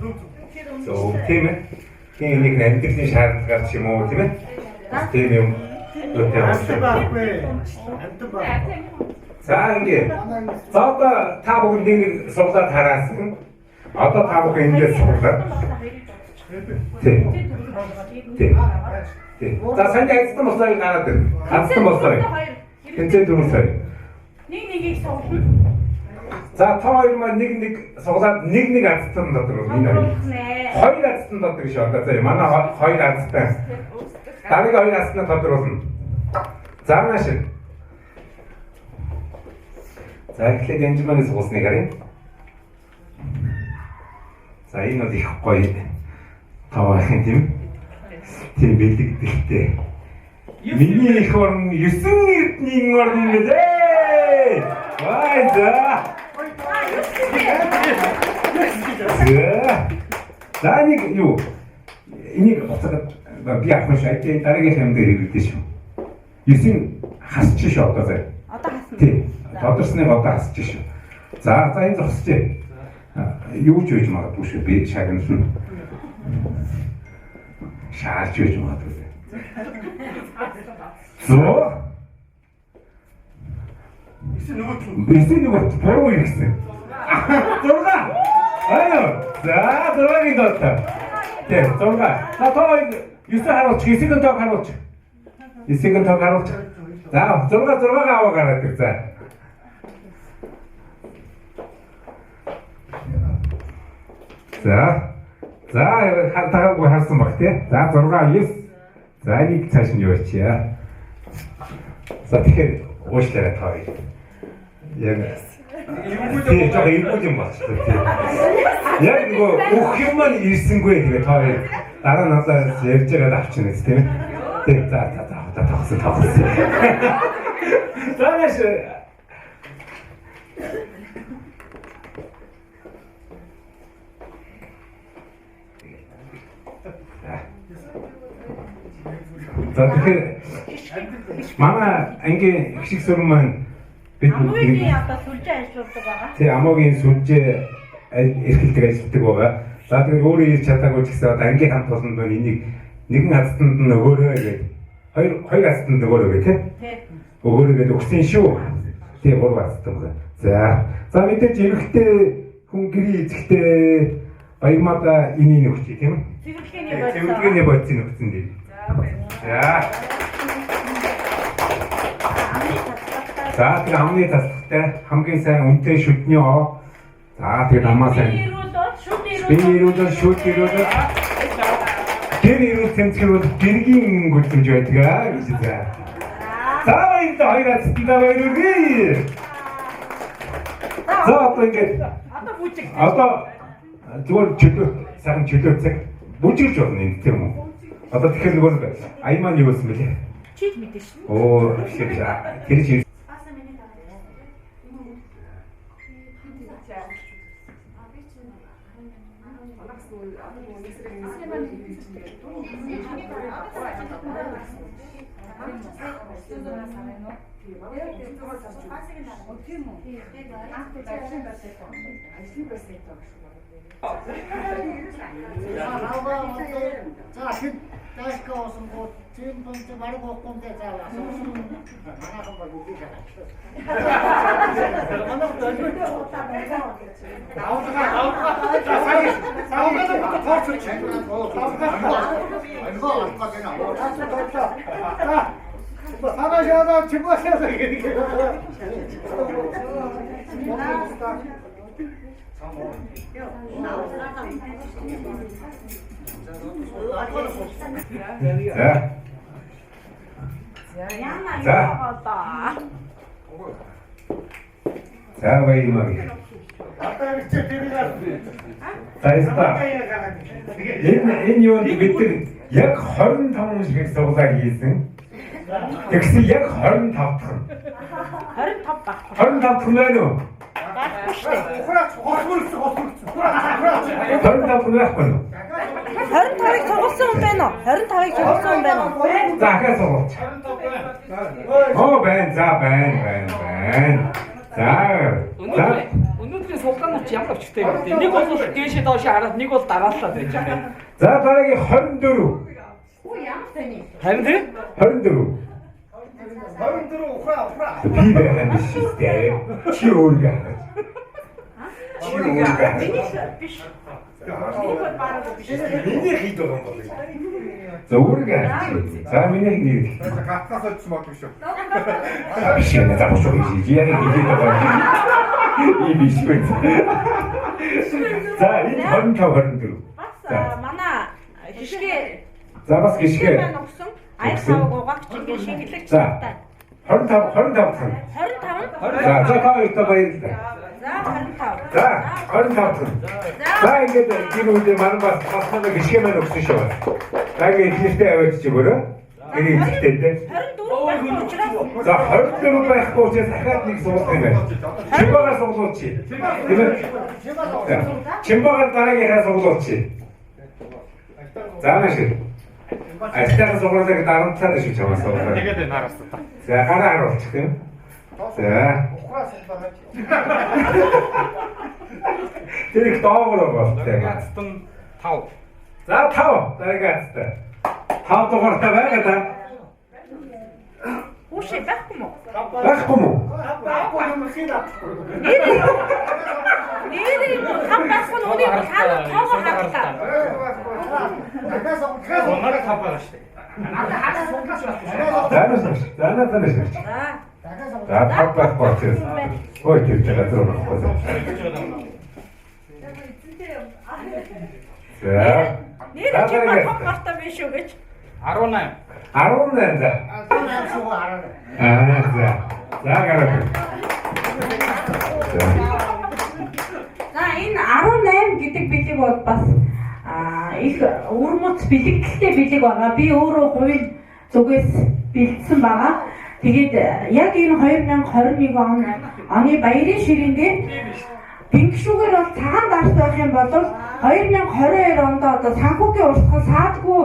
Зөв тийм ээ. Тийм нэг амьдралын шаардлагаар ч юм уу тийм ээ. Тийм юм. За ингээд. За одоо та бүгд нэг суглаад хараасан. Одоо та бүгд ингээд суглаад. Тийм. За сайн айцсан болсоо гараад ир. Хацсан болсоо. Тэнцээ дөрөв сая. Нэгийг суглана. За та хоёр маань нэг суглаад нэг азтан дотор энэ хоёр азтан дотор шүү. Одоо за манай хоёр азтан. Дараагийн хоёр азтан дотор болно. За нааш. За эхлээд энжманы суулсныг харъя. За энэ бол их гоё. Таа тийм. Тийм бэлдэгдэлтэй. Миний их орн 9 эрдний орн гэлээ. Вай за. За нэг юу? Энийг боцоод би ахмаш айдын дараагийн хэмдэ хэрэглэдэг шүү. 9 хасч шүү одоо заа. Одоо хасна. Тийм. Тодорсныг одоо хасч шүү. За энэ зогсчээ. Юу ч үеж магадгүй шүү. Би шагнална. Шаарч үеж магадгүй. Зөө. Бисээ нөгөө буруу юм гэсэн. Зурга. Аяа. За зургийн дотор. Тэг зурга. Та тоо 9 харуулж 9-ийн тоо харуулж. 9-ийн тоо харуулж. За зургагаа аваа гараад ир за. За хатаагүй харсан баг тий. За 6 9. За нэг цааш нь яваачихъя. За тэгэхээр уушлаарай тоо. Яг тийм жоо иргүүл юм болчихлоо тий. Яг нөгөө өөх юм маань ирсэнгүй тэгээ тоо. Дараа нь одоо ярьж байгаад авчихна гэсэн тийм ээ. Тий за тогсон. За нэш. За тэгэхээр манай ангийн их шиг сүрэн маань бид Амгийн одоо сүлжээ ажилладаг байгаа. тий амгийн сүлжээ эрхэлдэг ажилладаг байгаа. За тэгэхээр өөрөө ирж чадаагүй ч гэсэн одоо ангийн хамт олонд энийг нэгэн хацтанд нь өгөөрэй гэдэг. Хоёр хацтанд өгөөрэй гэх тий. Өгөөрэй гэдэг өгсөн шүү. Тий гурван хацтанд байгаа. За мэдээж эрэгтэй хүн гэрээ эзэхтэй баярмаа энийг өгч тийм үү? Цэвэрлэгээний бодис өгсөн дээ. За тэр амны тастай хамгийн сайн үнэтэй шүдний оо. За тэр амаа сайн. Би ирүүлээ шүд ирүүлээ. гэр ирүүл цэмцгэрүүд гэргийн гүйлэмж байдаг гэж за. За баярлалаа хоёроо цэцэндээ баярлалаа. За одоо ингээд одоо зүгээр чөлөө сайхан чөлөө цаг бүжиглж болно юм тийм үү? Одоо тэгэхээр нөгөө аймаа юу гэсэн бэлээ? Чиг мэдэн шин. Оо шиг тэр чинь За хэд дайска осон гоо тийм пункт баг гоохгонтэй заавал манайхан баг үгүй шаа. 사가셔서 증거하셔서 이게 자, 마지막에. 아까 이제 데리가 자, 했다. Энэ юунд бид яг 25 шиг суулаа хийсэн. Тэгсэн яг 25 дахь. 25 баг. 25 дахь байна уу? 호라 호스물스 25 байхгүй юу? 25-ыг цугулсан хүн байна уу? 25-ыг цугулсан хүн байна уу? За, ахаа суулаач. Оо, байна. За, байна. За. Өнөөдрийн суулгаанууд ямар өвчтэй юм бэ? Нэг бол дээшээ доош хараад нэг бол дарааллаад байж байгаа. За, дараагийн 24. Оо ямар тань? Харин тийм? 24. 호라 Би байна биш ээ. Чи өөрөө. Биш. Миний хэд байгаа юм бол. За өөрөө. За миний нэг. гатгаас очсон баг биш үү? Биш ээ, за бошоо хийж яг хийгээд байгаа. И биш үү. За энэ 25 24. Бас манай хишгээ За бас гიშгэ. ногсон. Аяр савг угаагч ингээ шингэлэгч За. таа. 25 цан. 25. За та хоёроо баярлалаа. За 25. За 25 цан. За ингээд энэ үедээ маань бас хасмаа гიშгэ маань өгсөн шүү. За ингээд ихтэй аваад чи өөрөө. Энийг ихтэй дээ. 24 байхгүй учраас За 24 байхгүй учраас дахиад нэг суулгах юм байна. Чимбагаар суулгууч. Тийм ээ. Чимбагаар дараагийнхаа суулгууч. За маш их. Астаа суулгахыг дарамтсаад шүү чамаас суулгах. Тэгээд нараас та. За гараа харуулчих тийм. За. 호라 생각하지 Тэр их доогоор болтой. Гацтан 5. За 5 дараагаас. 5 дугаартай байгаа да. хүүшээ байхгүй мó? Байхгүй мó? 아빠 좀 хий다 Нэрийг хам байхгүй нь үнийг хаана тоогоо хатлаа. 나가서 Манай 5 байгаа шүү дээ. Заанаас. За. За 5 байхгүй учраас. Ой тэр чигээр зурхгүй. За. Нэр чи том гартай биш үү гэж. 18. 18 за. 나가서 알아 За. За гараа. За энэ 18 гэдэг бэлэг бол бас их өрмөц бэлэгтэй бэлэг байгаа. Би өөрөө хувийн зүгээс бэлдсэн байгаа. Тэгээд яг энэ 2021 оны баярын ширээн дээр бинкшүүгээр бол цагаан дарс байх юм бол 2022 онд одоо санхүүгийн урсгал саадгүй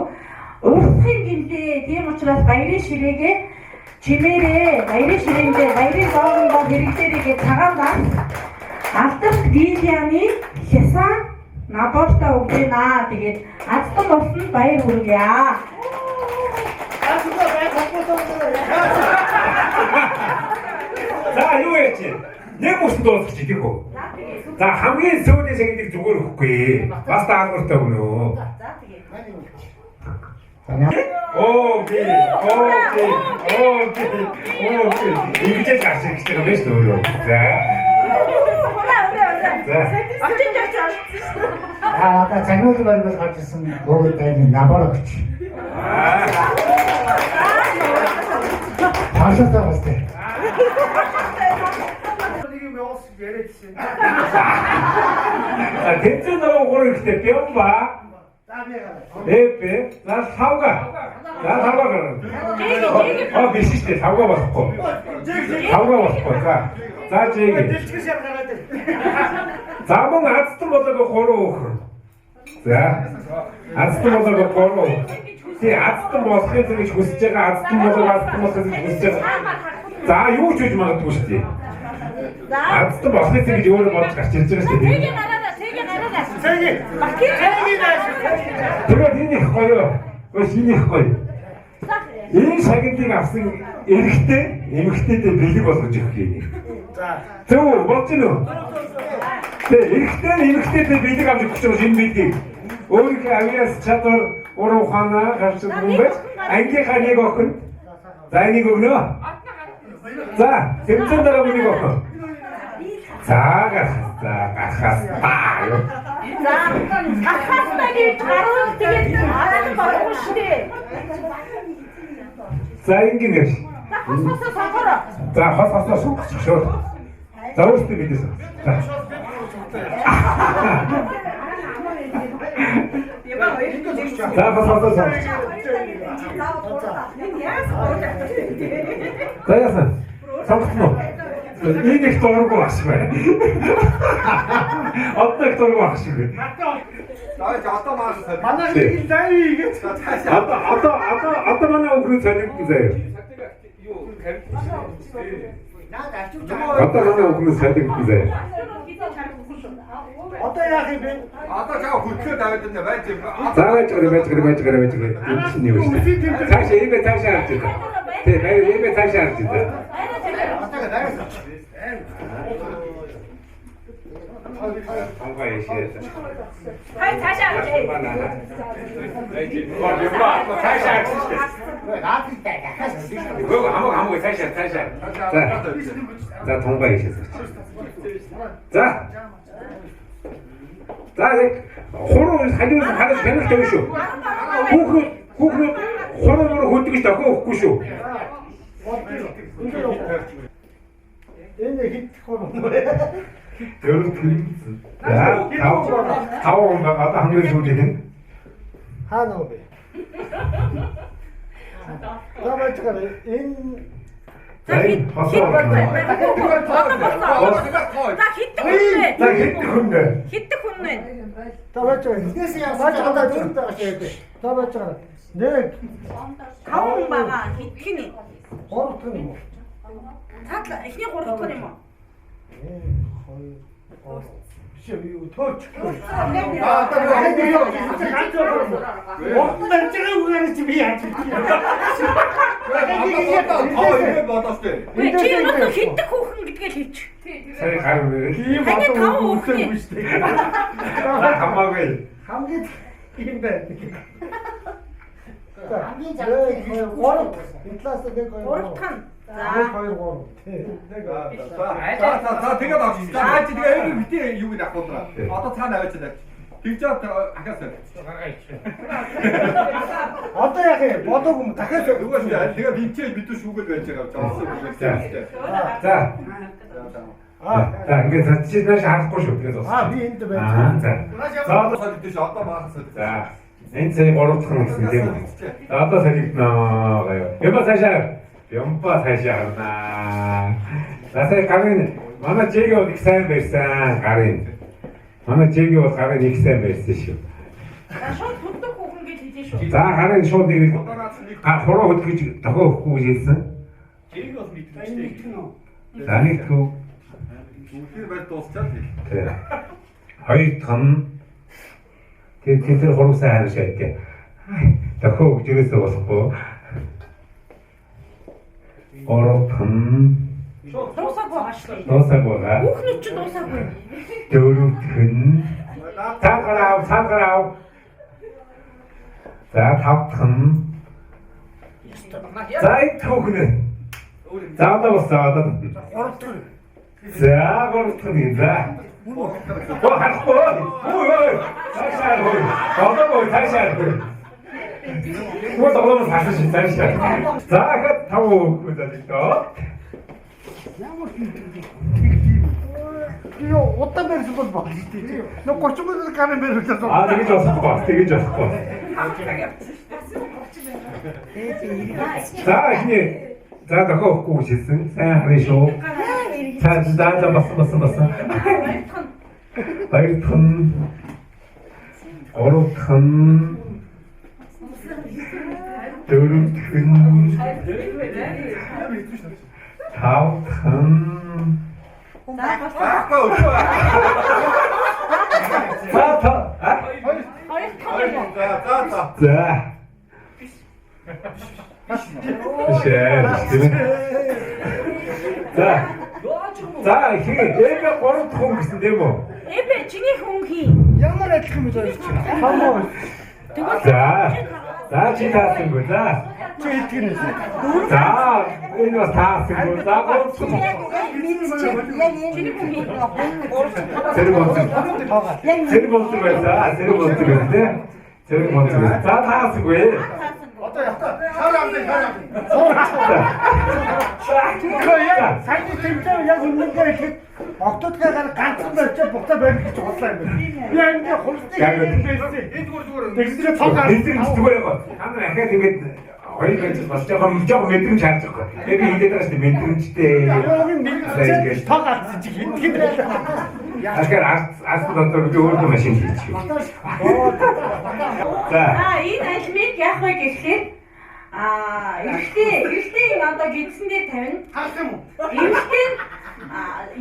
урсгахын гинлээ. Тийм учраас баярын ширээгээ чимээрээ баярын ширээндээ баярын доогондоо хэрэглээрээ цагаан дарс алдарх дийляны хясан наборта өгнө. Тэгээд азтан болсон баяр хүргье. За юу яач? Нэг бүсэн дуусах чи тийм үү? За хамгийн сүүлийн цагийг зүгээр өгөхгүй. Бас даалгавартай өгнө. За тэгээд Окей. Ингэж ашиглаж байгаа юм шүү өөрөө. За. Очин жаач олцсон. Одоо цагнууд баримт гарч ирсэн бөгөөд тань набараа гэж. Таашаа бастай. Нэг юм яос яриадсэн. тэнцэн нөгөө гурав ихтэй бямба. Эпэ, за савга. За савга гарна. Биш шүү дээ. Савга болохгүй. Савга болохгүй. За жигээ. Дэлчгээс яар гараад ир. За мөн азтан болоог 3 өөхөр. За. Азтан болоог 3 өөхөр. Тий азтан болохыг гэж хүсэж байгаа азтан болохыг хүсэж байгаа. За юу ч үж магадгүй шүү дээ. Азтан болохыг гэж өөрөө бодож гарч ирж байгаа шүү дээ. Тэгээ гараараа. Цэгийн. Тэгээд энэ их гоё. Шинэ их гоё. Энэ шагналыг авсан эрэгтэй, эмэгтэйдээ бэлэг болгож өгөх юм. За. Зөв бодож гинөө. Тэгээд эрэгтэй, эмэгтэйдээ бэлэг авч өгч байгаа энэ бэлгийг. Өөрийнхөө авьяас чадвар уруу ухаанаа гарч ирсэн бэ? Ангийнхаа нэг охин. За энийг өгнө. За, тэмцэн дараа үнийг өгнө. За гарахаас таа юу. За гахаас нэг гаруул тэгээд арай болохгүй шүү дээ. За ингэнэ. Хосоосоо сонгороо. За хосоосоо сонгочих шүү. За өөртөө бидээс. За. За хосоосоо сонгочих. За яасан. Сонгоцно. Энэ их дургу ашгүй. Одоо их дургу ашгүй. Одоо мааш. Манай нэг заяа гэж. Одоо манай өгрөө цалингүй заяа. Одоо манай өгрөө цалингүй заяа. Одоо яах юм бэ? Одоо чаа хөтлөө даваад энэ байж юм. За байж гэрээ. Энэ чинь юу вэ? Цаашаа ийм цаашаа харж байна. Тэг ийм цаашаа харж байна. Тонгаа яшээ. Хай цаашаа авч. Цаашаа харж байна. Хамаагүй цаашаа. За тонгаа яшээ. За. За хуруу хажууд хараад хянах тавь шүү. Хүүхнүүд хуруу хөдөгч дохио өгөхгүй шүү. Энэ хит хуруу нэ. Дөрөв хэлсэн. За тав он одоо хамгийн сүүлийн нь. Хаана вэ? Тавчгаар энэ За хит хүн. тавчгаар нэгээс явсан одоо дөрөв байгаа шүү дээ. Тавчгаар нэг 5 хүн байгаа хитгэн. 3 дахь юм уу? Цаатла эхний 3 дахь юм уу? Биш юу тооч. Чи одоо хитэх хүүхэн гэдгээ хэлж. Сая гар мөрөө. Тийм Таны одоо тав үгүй хүүхэн. шүү дээ. Хамаагүй. Хамгийн юм байна. Хамгийн зарцын 3 интлаас нэг 2 Уртхан. За. 2 За тэгээд авчих. За чи тэгээ энэ битээ юу гэж авах вэ? Одоо цаана аваач нэ. Тэгж ахаас. Одоо яах юм? Бодоогүй юм. Дахиад Зүгээр шүү. Тэгээ битээ битүү шүүгэл байж байгаа. За. За ингээд цачиж нааш харахгүй шүү. Тэгээд би энд байна. За. За битээ шүү. Одоо маахаас. За. Энэ цай 3 дахь нь гэсэн тийм. За одоо салигднаа гаяа. Ямаа цаашаа. Ямпа цаашаа гарнаа. За сая гарын манай жигээ их сайн байсан гарын. Манай жигээ бол гарын их сайн байсан шүү. За шууд хөдөх хүүхэн гэж хэлээ шүү. За гарын шууд нэг хуруу хөдгөж дохио өгөхгүй гэж хэлсэн. Жиг бол мэдчихсэн. За нэг түү. Үнхээр байд дуусчаад. Хоёр тон тэр хуруусаа харж байдаг. Дохио өгж ирээсээ болохгүй. Орхон Дуусаагүй байгаа шүү дээ. дуусаагүй байгаа. Хүүхнүүд ч дуусаагүй. Дөрөвдгөн цаграв. За тавтхан. За ихөхнө. За одоо босоо одоо. За гуртхан за. 할거 다시 하고 다시 하고 그거 너무 다시 자 그거 타고 그다지 또 이거 어디다 내리는 건 맛있지? 너 고추부터 가는 배를 줬어. 아 되게 좋았을 것 같아 되게 좋았을 것 같아 자 이제 자 너가 없고 오셨음 자 그래쇼 자 봤어 바이톤 오로큰 드루큰 다우큰 사타 자 자, 이게 애가 바로 통 있는데 뭐. Эбэ чиний хүн хий. 양말 этгэх юм байна чи. Хамаа. 자, 지타쓴 거자. Чи этгэх нэ. 자, 이거 다 쓴 거자. 세르본트 거자. 세르본트 거인데. 세르본트 거. 다 쓴 거예요. 어때 약간 사람들 그거야. 사진 진짜 яг 있는 게 이렇게 엉뚱하게 가는 ганцхан байж бүгдээ барих гэж бодлоо юм байна. Би энэ холстой байсан. Тэгсээ тоо дэсрэг зүгээр гоо. Та нар ахаад ингэж хоёр гэж бас жоохон мэдрэмж харж байгаа. Би хийгээд байгаа шүү дээ мэдрэмжтэй. яг тоо гарсан чи хин Тэгэхээр арт дотор би өөрөө машин хийчих. За. Энэ алимыг яах вэ гэхээр эрэгтэй одоо гидсэн дээр тавина. хаасан юм. Эрэгтэй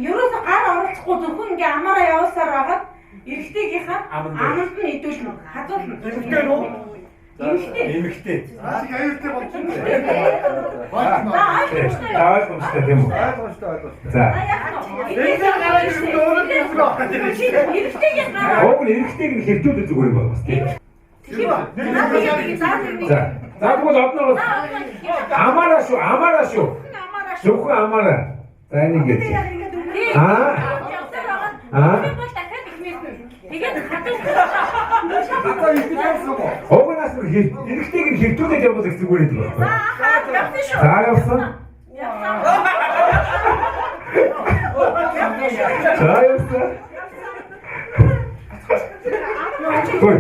ерөөсө гар оролцохгүй зөвхөн ингээ амаараа явуулсаар байгаад эрэгтэйгийнхаа аманд нь идүүлнэ. Хадгална. Эрэгтэй нөө. Эмэгтэй. 아직 аюултай болчихсон. ойлгомжтой тийм үү? За. Уг нь эрэгтэйг нь хэрдүүлэх зүгээр юм байна бас тийм. За. За бүгд одноос амаараа шүү. Зөвхөн амаараа. За энийг гэж. Тэгээд Огнаас эрэгтэйг нь хэрдүүлээд явбал их зүгээр юм байна. За явсан. За явсан. Ой.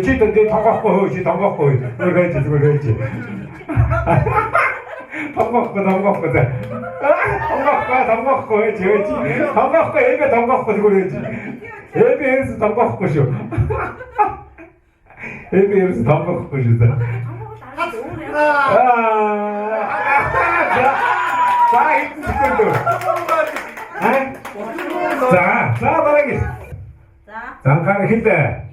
Чи тэ тонгохгүй. Нөгөө зүгээр чи. Тонгохгүй. Тонгохгүй эгэ тонгохгүй зүгээр чи. 앱에서 담가갖고 쇼. 앱에서 담가갖고 쇼다. 자, 이거 지금도. 자, 말하기. 잠깐 힘내.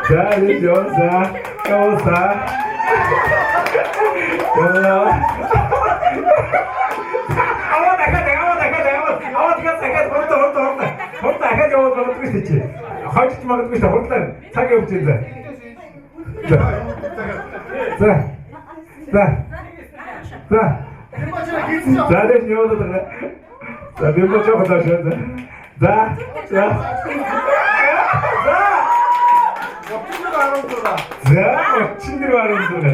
자, 이제 여사. Хочешь могу что вот так так и учиться. Да. Да, не надо тогда. Да, ты почему подожди? Да. 자, 친구를 하는 거다.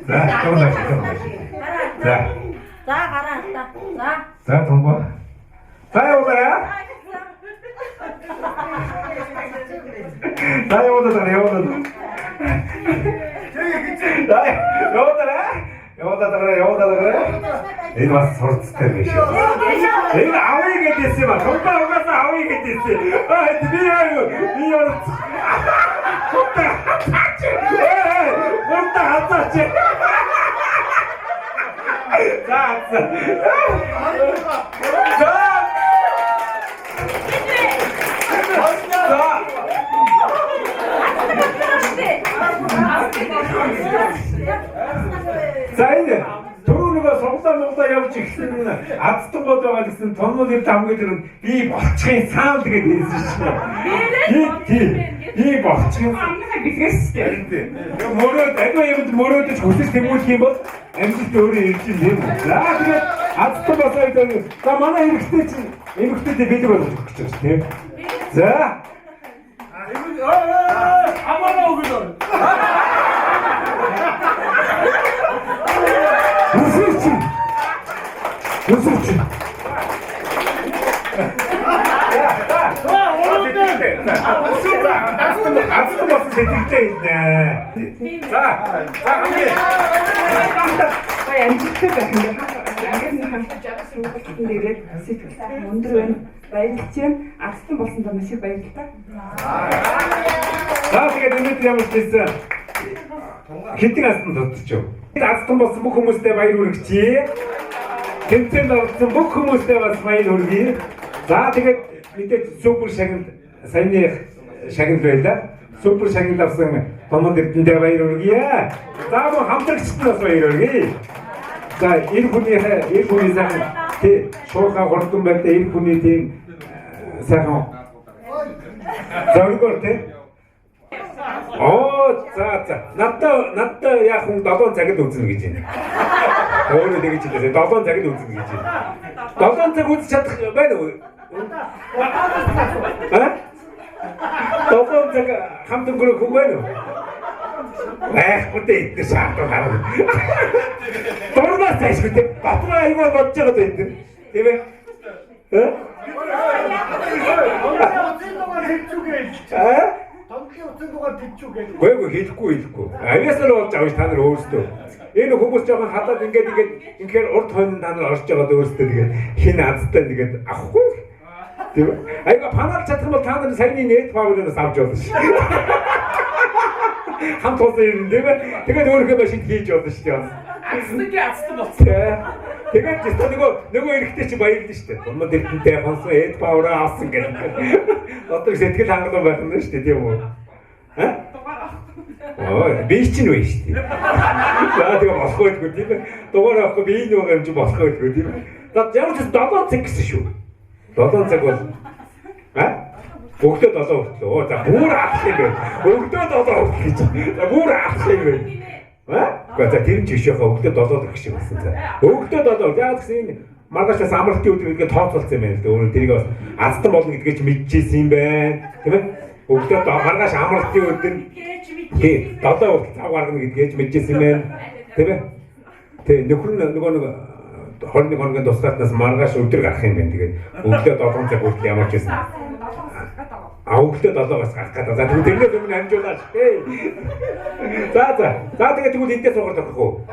자, 조금 자. За гараа та. За 통보. 자 오더라. 자 오더라. Энэ бас сурцтай биш. Энэ авъя гэдээс юм а. Томпаа угаасаа авъя гэдээс. Би яа. Гурта хатаач. За энэ түрүүнийгөө Монголоо явж ирсэн Азтан бод байгаа гэсэн томнууд ирд хамгийн би болчихын саал тэгээд хэлсэн шүү. Би болчихын бигээс тийм. Мөрөөд аливаа юмд мөрөөдөж хүсэж тэмүүлэх юм бол амжилт өөрөө ирж юм. За тэгээд Азтан босоо идэх. За манай хэрэгтэй чинь эмэгтэйдээ бэлэг болгох гэж байна тийм. За. Амаараа өгнө. Үсүч. Азтан болсон сэтгэлтэй нэ. За хамгийн амжилттай байх юм. Англи хамтж авах сургалтын дээрээ сэтгэл сайхан өндөр байна. Баярлалаа чинь Азтан болсондоо маш их баярлалаа. За тэгээд өнөөдөр ямар ч байсан хэдэн Азтан тодорчоо. Азтан болсон бүх хүмүүстээ баяр хүргэе. Тэмцээнд орсон бүх хүмүүстээ бас баяр хүргэе. За тэгээд мэдээж супер шагнал саяны шагнал байлаа. Супер шагнал авсан томон дэвтэндээ баяр хүргэе. За мөн хамтрагчдад бас баяр хүргэе. За энэ хүний сайхан шуурхай хурдан байдаг энэ хүний тийм сайхан зоргоор тийм. За. Надад яг хүн 7 цагт үзнэ гэж байна. Өөрөө тэгэж хэлээ. 7 цагт үзнэ гэж байна. 7 цаг үзэж чадах байна уу? 7 цаг хамт өнгөрөх хүн байна уу? Байхгүй дээ шаардсан хараа. Дурнаас ашигтай. Батраа аюул бодож байгаа дээ. Тийм ээ? Гойго хэлэхгүй. Авиасаар болж байгаа та нар өөрсдөө. Энэ хүмүүс жоохон хадаад ингээд урд хойно та нар орж байгаа өөрсдөө тэгээд хин азтай тэгээд авахгүй. Тийм ээ. Айга панаал чадах юм бол та нар саяны нэт пауэрээс авч болно шүү. Хамт болсон юм тийм ээ. Тэгээд өөрийнхөө машин хийж болно шүү. Азтан болсон. Тэгээд нөгөө эрэхтэй чи баярлна шүү дээ. Томод эрдэнтэй хонсон эд пауэраа авсан гэх. Одоо сэтгэл хангалуун байх юм шүү дээ тийм үү? Би чинь вэ шүү дээ. За тэгээ болохгүй тийм ээ. Дугаар авахгүй би энэ байгаа юм чи болохгүй тийм ээ. Ямар ч 7 цаг гэсэн шүү. 7 цаг бол Өгдөө 7 хүртлөө. За бүр авах юм байна. Өгдөө 7 хүртэл гэж. За бүр авах юм байна. Гэхдээ за тэр ч ишэхэ өгдөө 7 гэх шиг болсон. За өгдөө 7. Яг гэсэн энэ маргаашаас амралтын өдөр гэдгээ тооцоолсон юм байна л да. Өөрөө тэрийг бас азтан болно гэдгээ ч мэдчихсэн юм байна. Тийм ээ? Өгдөө маргааш амралтын өдөр тий 7 хүртэл цаг гаргана гэдгээ ч мэдчихсэн юм байна. Тийм ээ? Тэг нөхөр нөгөө 21 хоногийн тусгаатнаас маргааш өдөр гарах юм байна. Тэгээд өгдөө 7 цаг хүртэл ямар ч байсан. Өгдөө 7-оос гарах гэдэг. За тэрнээс өмнө амжуулаач. За тэгээд тэгвэл эндээ суугаад авах уу?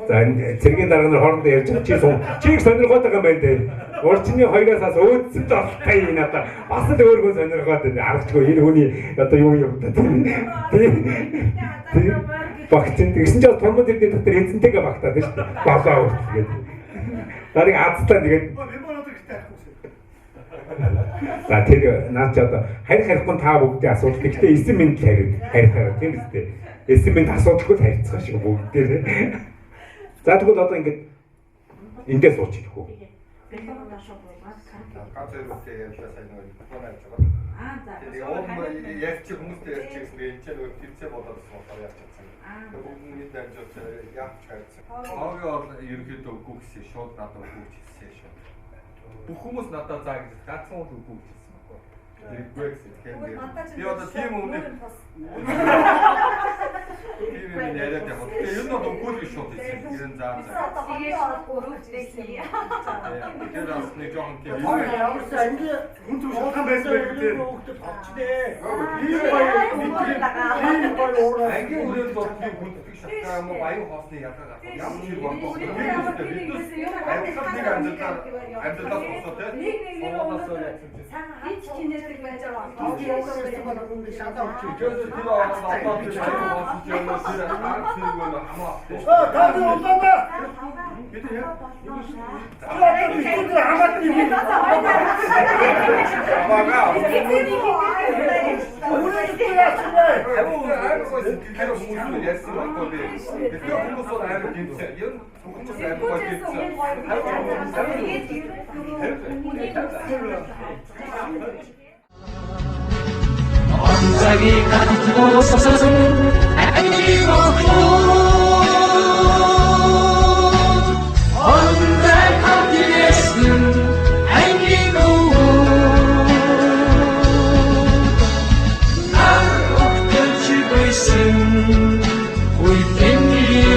За цэргийн дарга нар хоорондоо ярьж байгаа чиг сонирхоод байгаа юм байна дээ. Урчны хоёроос өөдсөн толтой надаа бас л өөргөө сонирхоод байна. Аргачлгүй энэ хүний одоо юу юм бэ? Багтэн тэгсэн чинь томод ирдэг дотор эзэнтэйгээ багтаад шүү дээ. Болоо гэдэг. Дарыг азтаа тэгээд за тэр наад чи одоо харихгүй та бүгдээ асуудал. Гэхдээ 9 минут харих тийм үстэй. 9 минут асуудалгүй харьцах шиг бүгдээ. За тэгвэл одоо ингэж эндээ суучих хөө. Ганц өрөөтэй ярьлаа сайн нэг фон авч байгаа. Тэгээд яг чи хүмүүстэй ярьж гэсэн би энэ ч нэг тэмцээ болоод болохоор яаж чадсан. Бүгд дамжуулж яах хайцсан. Хоогийн бол ерөнхийдөө үгүй гэсэн шууд надад үгүй хэлсэн шүү. Бүх хүмүүс надад заа гэж гацсан үгүй хэлсэн байхгүй. Иргүй гэсэн. Би одоо тийм өмнө тийм яриад яг. Тэгээ ер нь үгүй л шууд хэлсэн. Гэрэн заа. Тэгээд өөрөөсөө хийе. Тэр бас нэг жоохон тийм. Ямарсаа ингэ хүн төв шалхан байсан гэдэг хөөхдөд товчдээ. Энэ бай уураа. Ангийн үрэл бол тийм хүнддэг шатгаа юм уу аюу хоосны ялгаа гарах. Ямар ч юм болохгүй. Бидээс амьдралаа болсон тийм. Оолоосоо яасан чинь. Хич чинээдэг байж байгаа. Шатаа өгч. Тэр одоо жоо тэр хаа тэргөө хамаа. Таны улаана. Бид яа. 언덕이 가득 솟아서는 안기고 Ui, quem me